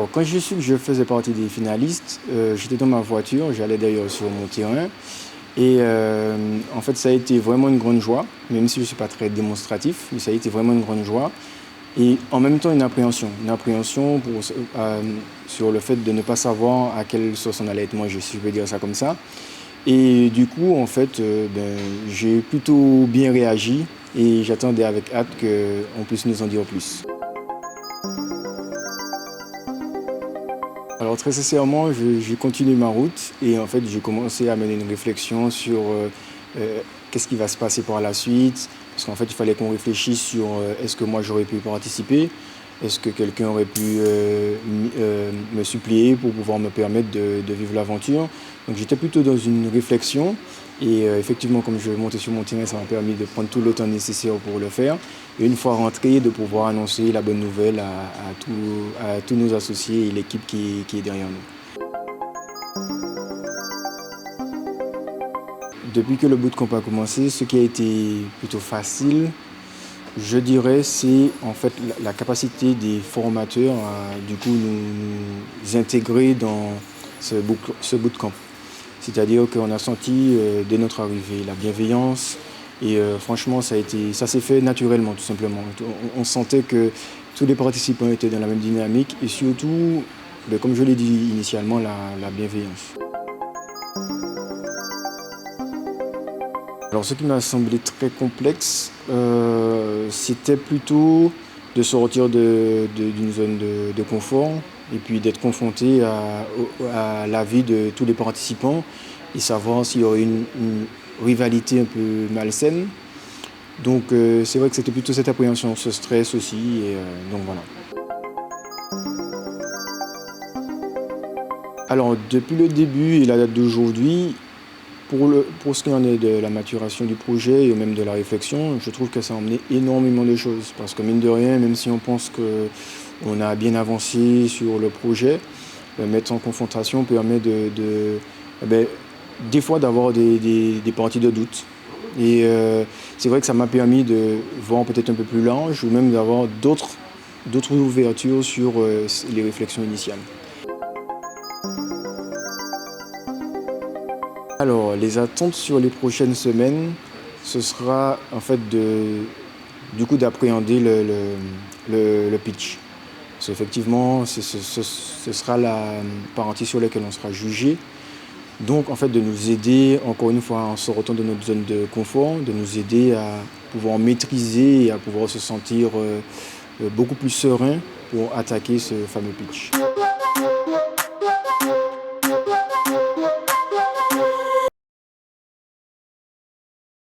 Alors, quand j'ai su que je faisais partie des finalistes, j'étais dans ma voiture, j'allais d'ailleurs sur mon terrain. Et en fait, ça a été vraiment une grande joie, même si je ne suis pas très démonstratif, mais ça a été vraiment une grande joie. Et en même temps, une appréhension sur le fait de ne pas savoir à quelle sauce on allait être mangé, si je peux dire ça comme ça. Et du coup, en fait, j'ai plutôt bien réagi et j'attendais avec hâte qu'on puisse nous en dire plus. Alors très sincèrement, j'ai continué ma route et en fait j'ai commencé à mener une réflexion sur qu'est-ce qui va se passer par la suite. Parce qu'en fait il fallait qu'on réfléchisse sur est-ce que moi j'aurais pu participer, est-ce que quelqu'un aurait pu me suppléer pour pouvoir me permettre de vivre l'aventure. Donc j'étais plutôt dans une réflexion et effectivement comme je montais sur mon terrain, ça m'a permis de prendre tout le temps nécessaire pour le faire. Et une fois rentré, de pouvoir annoncer la bonne nouvelle à tous nos associés et l'équipe qui est derrière nous. Depuis que le bootcamp a commencé, ce qui a été plutôt facile, je dirais, c'est en fait la capacité des formateurs à du coup nous intégrer dans ce bootcamp. C'est-à-dire qu'on a senti dès notre arrivée la bienveillance et franchement ça s'est fait naturellement tout simplement. On sentait que tous les participants étaient dans la même dynamique et surtout, comme je l'ai dit initialement, la bienveillance. Alors ce qui m'a semblé très complexe, c'était plutôt de sortir d'une zone de confort et puis d'être confronté à la vie de tous les participants et savoir s'il y aurait une rivalité un peu malsaine. Donc c'est vrai que c'était plutôt cette appréhension, ce stress aussi, et donc voilà. Alors depuis le début et la date d'aujourd'hui, pour ce qui en est de la maturation du projet et même de la réflexion, je trouve que ça a emmené énormément de choses. Parce que mine de rien, même si on pense qu'on a bien avancé sur le projet, mettre en confrontation permet des fois d'avoir des parties de doute. Et c'est vrai que ça m'a permis de voir peut-être un peu plus large ou même d'avoir d'autres ouvertures sur les réflexions initiales. Alors, les attentes sur les prochaines semaines, ce sera en fait du coup d'appréhender le pitch. Parce qu'effectivement, ce sera la partie sur laquelle on sera jugé. Donc, en fait, de nous aider, encore une fois, en sortant de notre zone de confort, de nous aider à pouvoir maîtriser et à pouvoir se sentir beaucoup plus serein pour attaquer ce fameux pitch.